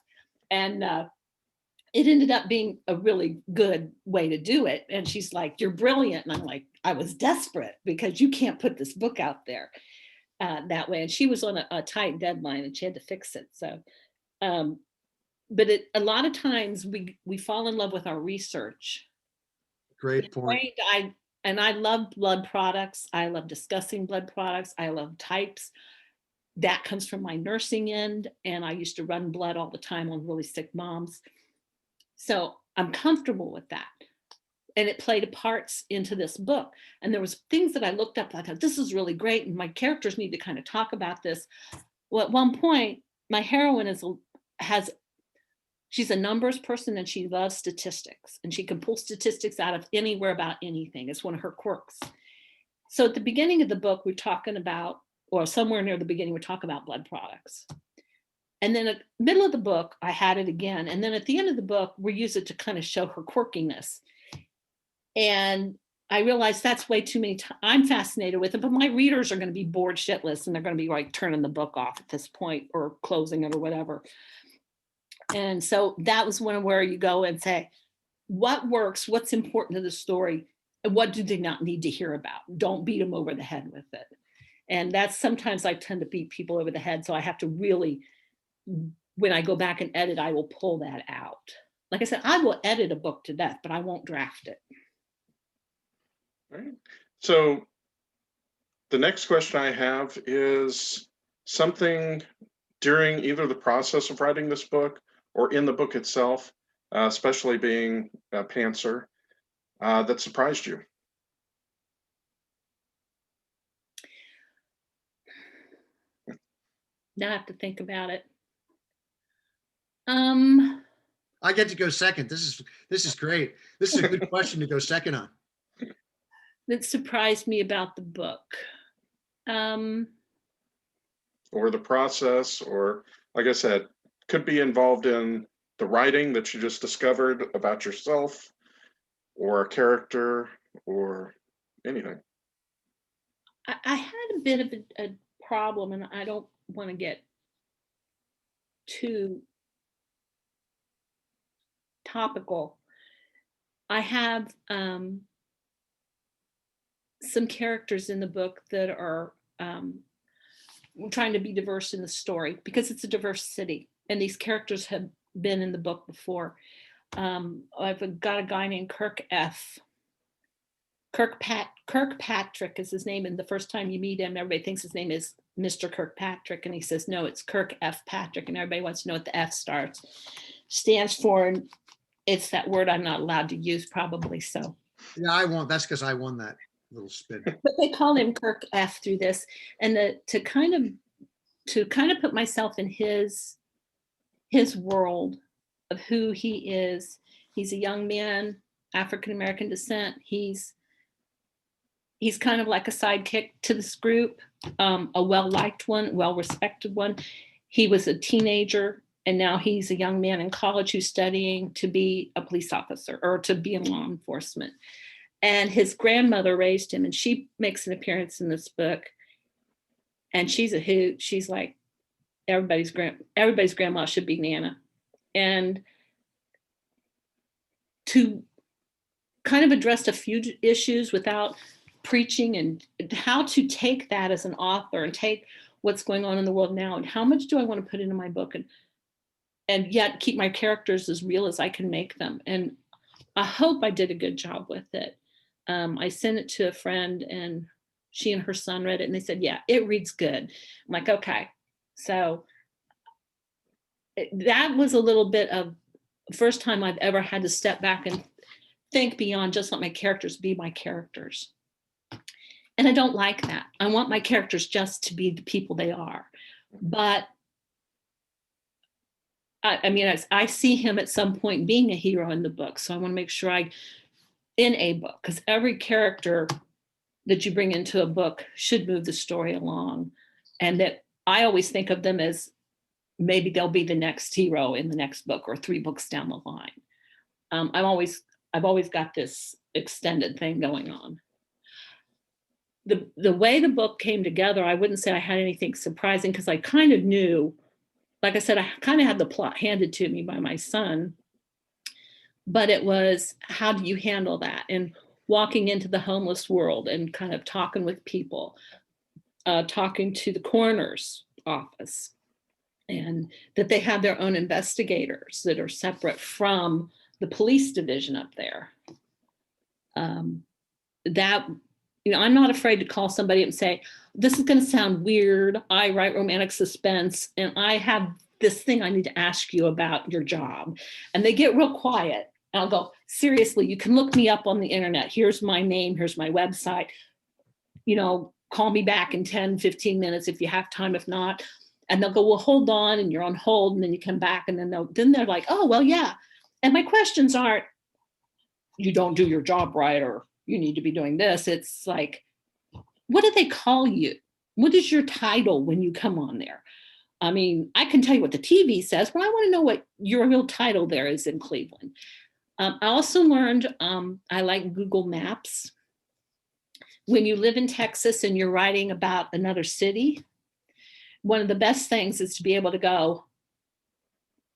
And it ended up being a really good way to do it. And she's like, you're brilliant. And I'm like, I was desperate because you can't put this book out there that way. And she was on a tight deadline and she had to fix it. So, but a lot of times we fall in love with our research. Great point. I love blood products. I love discussing blood products. I love types. That comes from my nursing end. And I used to run blood all the time on really sick moms. So I'm comfortable with that. And it played parts into this book. And there was things that I looked up. I thought, this is really great. And my characters need to kind of talk about this. Well, at one point, my heroine she's a numbers person and she loves statistics. And she can pull statistics out of anywhere about anything. It's one of her quirks. So at the beginning of the book, we're talking about, or somewhere near the beginning, we're talking about blood products. And then at the middle of the book, I had it again. And then at the end of the book, we use it to kind of show her quirkiness. And I realized that's way too many times. I'm fascinated with it, but my readers are going to be bored shitless and they're going to be like turning the book off at this point or closing it or whatever. And so that was one where you go and say, what works, what's important to the story, and what do they not need to hear about? Don't beat them over the head with it. And that's sometimes I tend to beat people over the head. So I have to really, when I go back and edit, I will pull that out. Like I said, I will edit a book to death, but I won't draft it. All right. So the next question I have is something during either the process of writing this book or in the book itself, especially being a pantser, that surprised you. Now I have to think about it. I get to go second. This is great. This is a good question to go second on. That surprised me about the book. Or the process, or like I said, could be involved in the writing that you just discovered about yourself, or a character, or anything. I had a bit of a problem, and I don't want to get too topical, I have some characters in the book that are trying to be diverse in the story because it's a diverse city, and these characters have been in the book before. I've got a guy named Kirkpatrick is his name, and the first time you meet him, everybody thinks his name is Mr. Kirkpatrick, and he says no, it's Kirk F. Patrick, and everybody wants to know what the F stands for, and it's that word I'm not allowed to use, probably. So Yeah, I won. That's because I won that little spin. but they call him Kirk F through this, and to kind of put myself in his world of who he is. He's a young man, African American descent. He's kind of like a sidekick to this group, a well-liked one, well-respected one. He was a teenager, and now he's a young man in college who's studying to be a police officer or to be in law enforcement. And his grandmother raised him, and she makes an appearance in this book. And she's a hoot. She's like everybody's grandma should be Nana. And to kind of address a few issues without preaching, and how to take that as an author and take what's going on in the world now and how much do I want to put into my book, and yet keep my characters as real as I can make them. And I hope I did a good job with it. I sent it to a friend, and she and her son read it, and they said, yeah, it reads good. I'm like, okay. So that was a little bit of the first time I've ever had to step back and think beyond just let my characters be my characters. And I don't like that. I want my characters just to be the people they are. But I mean, I see him at some point being a hero in the book. So I want to make sure in a book, because every character that you bring into a book should move the story along. And that I always think of them as maybe they'll be the next hero in the next book or 3 books down the line. I've always got this extended thing going on. The way the book came together, I wouldn't say I had anything surprising, because I kind of knew, like I said, I kind of had the plot handed to me by my son, but it was, how do you handle that? And walking into the homeless world and kind of talking with people, talking to the coroner's office, and that they have their own investigators that are separate from the police division up there. That, I'm not afraid to call somebody up and say, this is going to sound weird. I write romantic suspense, and I have this thing I need to ask you about your job. And they get real quiet. And I'll go, seriously, you can look me up on the internet. Here's my name. Here's my website. Call me back in 10, 15 minutes if you have time. If not, and they'll go, well, hold on. And you're on hold. And then you come back, and then they're like, oh, well, yeah. And my questions aren't, you don't do your job right, or you need to be doing this. It's like, what do they call you? What is your title when you come on there? I mean, I can tell you what the TV says, but I want to know what your real title there is in Cleveland. I also learned I like Google Maps. When you live in Texas and you're writing about another city, one of the best things is to be able to go,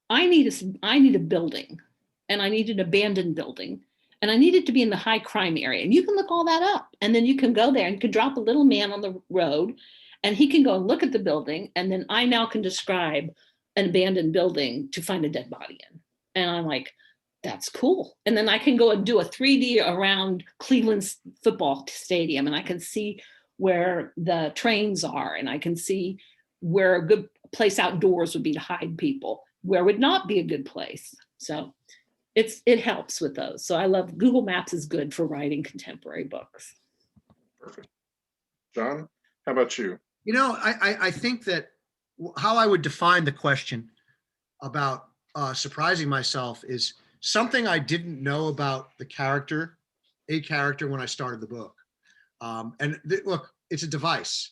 I need a building, and I need an abandoned building, and I need it to be in the high crime area. And you can look all that up, and then you can go there and you can drop a little man on the road, and he can go and look at the building. And then I now can describe an abandoned building to find a dead body in. And I'm like, that's cool. And then I can go and do a 3D around Cleveland's football stadium, and I can see where the trains are, and I can see where a good place outdoors would be to hide people, where would not be a good place. So it helps with those. So I love Google Maps is good for writing contemporary books. Perfect. Jon, how about you? I think that how I would define the question about surprising myself is something I didn't know about a character when I started the book. Look, it's a device.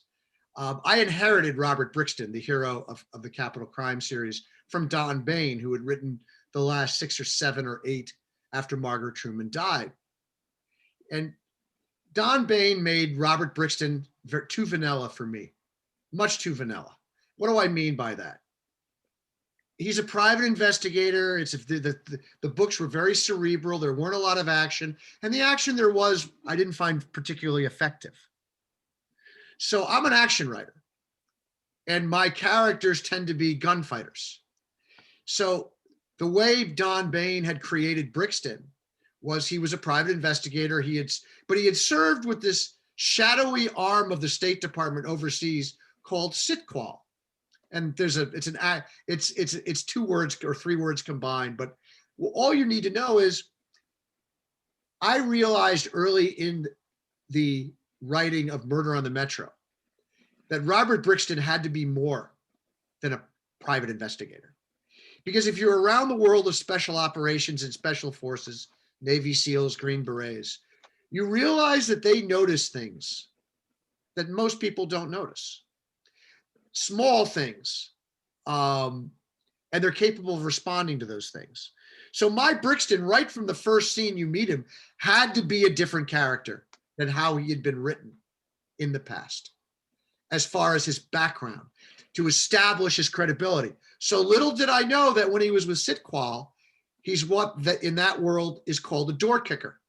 I inherited Robert Brixton, the hero of the Capital Crime series, from Don Bain, who had written the last 6 or 7 or 8 after Margaret Truman died. And Don Bain made Robert Brixton too vanilla for me, much too vanilla. What do I mean by that? he's a private investigator. It's the books were very cerebral. There weren't a lot of action, and the action there was, I didn't find particularly effective. So I'm an action writer, and my characters tend to be gunfighters. So the way Don Bain had created Brixton was he was a private investigator. But he had served with this shadowy arm of the State Department overseas called Sitqual. And it's 2 words or 3 words combined, but all you need to know is I realized early in the writing of Murder on the Metro that Robert Brixton had to be more than a private investigator. Because if you're around the world of special operations and special forces, Navy SEALs, Green Berets, you realize that they notice things that most people don't notice. Small things, and they're capable of responding to those things. So my Brixton, right from the first scene you meet him, had to be a different character than how he had been written in the past, as far as his background, to establish his credibility. So little did I know that when he was with Sitqual, he's what that in that world is called a door kicker.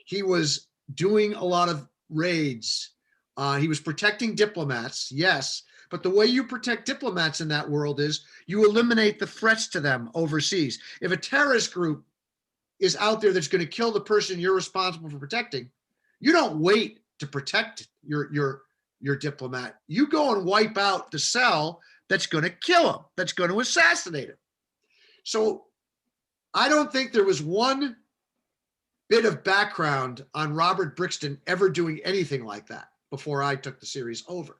He was doing a lot of raids. He was protecting diplomats, yes, but the way you protect diplomats in that world is you eliminate the threats to them overseas. If a terrorist group is out there that's going to kill the person you're responsible for protecting, you don't wait to protect your diplomat. You go and wipe out the cell that's going to kill him, that's going to assassinate him. So I don't think there was one bit of background on Robert Brixton ever doing anything like that before I took the series over.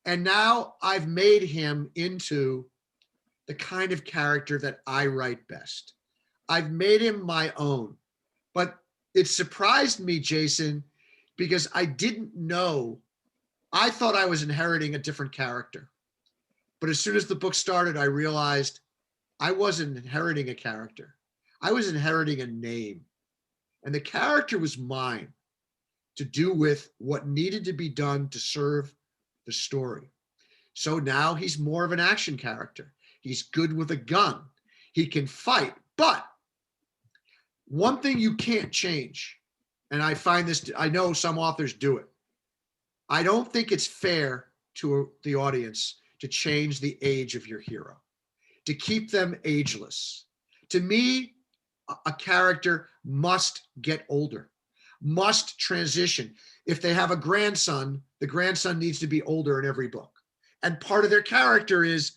And now I've made him into the kind of character that I write best. I've made him my own. But it surprised me, Jason, because I didn't know. I thought I was inheriting a different character. But as soon as the book started, I realized I wasn't inheriting a character. I was inheriting a name. And the character was mine to do with what needed to be done to serve the story. So now he's more of an action character. He's good with a gun. He can fight. But one thing you can't change, and I find this, I know some authors do it. I don't think it's fair to the audience to change the age of your hero, to keep them ageless. To me, a character must get older, must transition. If they have a grandson, the grandson needs to be older in every book. And part of their character is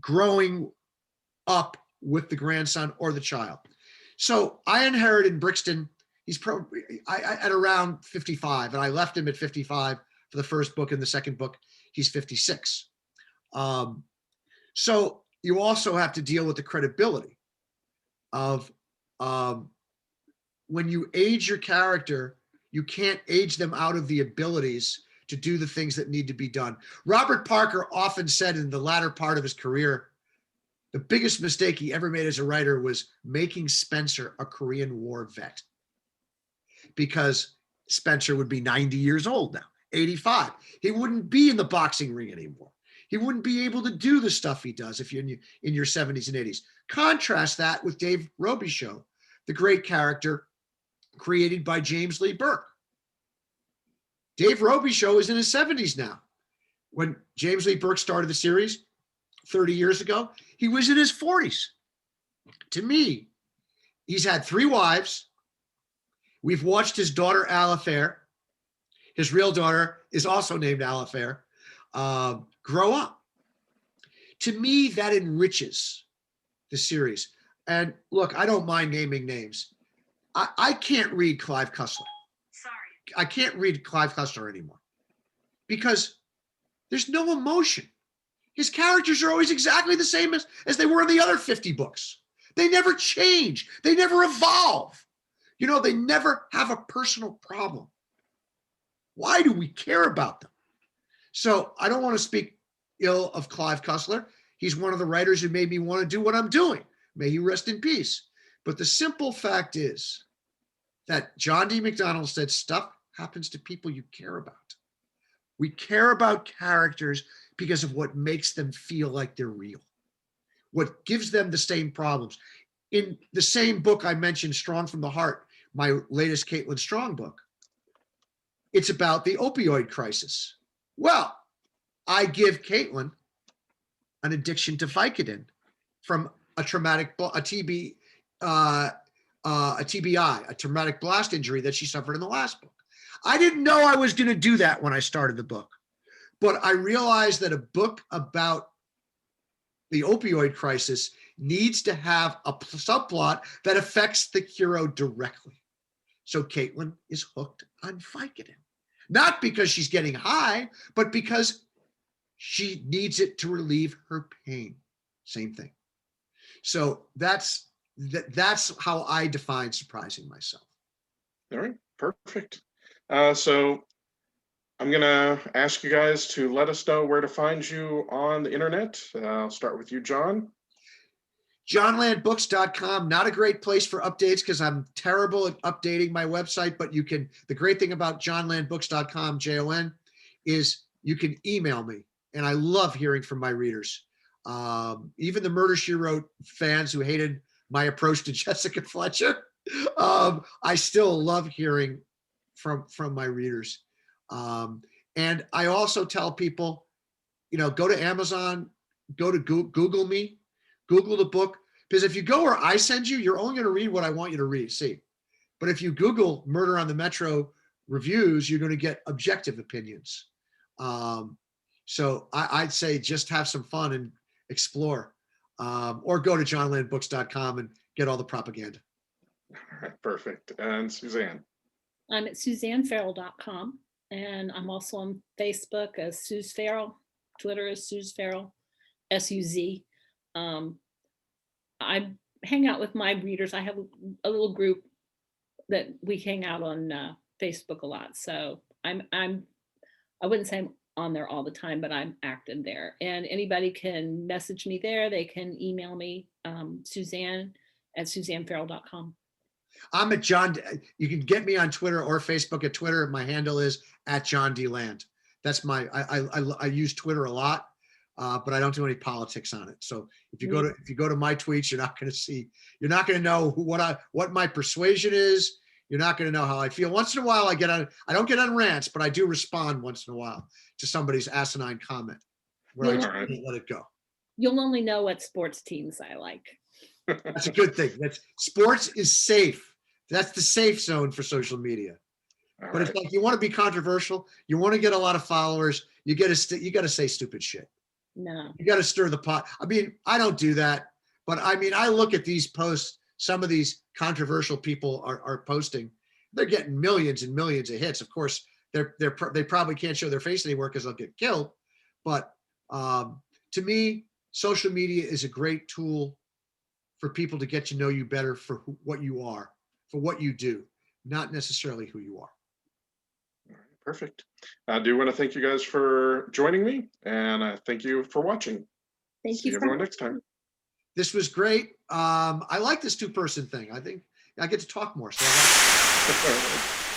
growing up with the grandson or the child. So I inherited Brixton. He's probably at around 55, and I left him at 55 for the first book. In the second book, he's 56. So you also have to deal with the credibility of when you age your character, you can't age them out of the abilities to do the things that need to be done. Robert Parker often said in the latter part of his career, the biggest mistake he ever made as a writer was making Spencer a Korean War vet, because Spencer would be 90 years old now, 85. He wouldn't be in the boxing ring anymore. He wouldn't be able to do the stuff he does if you're in your 70s and 80s. Contrast that with Dave Robichaud, the great character created by James Lee Burke. Dave Robichaud is in his 70s now. When James Lee Burke started the series 30 years ago, he was in his 40s. To me, he's had 3 wives. We've watched his daughter, Alifair. His real daughter is also named Alifair. Grow up. To me, that enriches the series. And look, I don't mind naming names. I can't read Clive Cussler. Sorry. I can't read Clive Cussler anymore because there's no emotion. His characters are always exactly the same as they were in the other 50 books. They never change. They never evolve. You know, they never have a personal problem. Why do we care about them? So I don't want to speak ill of Clive Cussler. He's one of the writers who made me want to do what I'm doing. May he rest in peace. But the simple fact is that John D. McDonald said stuff happens to people you care about. We care about characters because of what makes them feel like they're real. what gives them the same problems. In the same book I mentioned, Strong from the Heart, my latest Caitlin Strong book, it's about the opioid crisis. Well, I give Caitlin an addiction to Vicodin from a TBI, a traumatic blast injury that she suffered in the last book. I didn't know I was going to do that when I started the book, but I realized that a book about the opioid crisis needs to have a subplot that affects the hero directly. So Caitlin is hooked on Vicodin, not because she's getting high, but because she needs it to relieve her pain. Same thing. So that's how I define surprising myself. All right, perfect. So I'm going to ask you guys to let us know where to find you on the internet. I'll start with you, Jon. JonLandBooks.com, not a great place for updates because I'm terrible at updating my website, but you can, the great thing about JonLandBooks.com, Jon, is you can email me, and I love hearing from my readers. Even the Murder, She Wrote fans who hated my approach to Jessica Fletcher, I still love hearing from my readers. And I also tell people, go to Amazon, go to Google me, Google the book, because if you go where I send you, you're only going to read what I want you to see. But if you Google Murder on the Metro reviews, you're going to get objective opinions. So I'd say just have some fun and explore, or go to JonLandBooks.com and get all the propaganda. All right, perfect. And Suzanne? I'm at SuzanneFarrell.com, and I'm also on Facebook as Suz Farrell. Twitter is Suz Farrell, SUZ. I hang out with my readers. I have a little group that we hang out on Facebook a lot. So I wouldn't say I'm on there all the time, but I'm active there. And anybody can message me there. They can email me, Suzanne at SuzanneFarrell.com. I'm at Jon. You can get me on Twitter or Facebook. At Twitter, my handle is at Jon D. Land. That's my. I use Twitter a lot, but I don't do any politics on it. So if you go to my tweets, you're not going to know what my persuasion is. You're not going to know how I feel. Once in a while, I don't get on rants, but I do respond once in a while to somebody's asinine comment where I just let it go. You'll only know what sports teams I like. That's a good thing. Sports is safe. That's the safe zone for social media. But it's like, you want to be controversial. You want to get a lot of followers. You got to say stupid shit. No. You got to stir the pot. I mean, I don't do that, but I mean, I look at these posts. Some of these controversial people are posting. They're getting millions and millions of hits. Of course, they probably can't show their face anymore because they'll get killed. But to me, social media is a great tool for people to get to know you better for what you are, for what you do, not necessarily who you are. All right, perfect. I do want to thank you guys for joining me, and thank you for watching. Thank See you everyone next time. This was great. I like this two-person thing. I think I get to talk more. So I like it.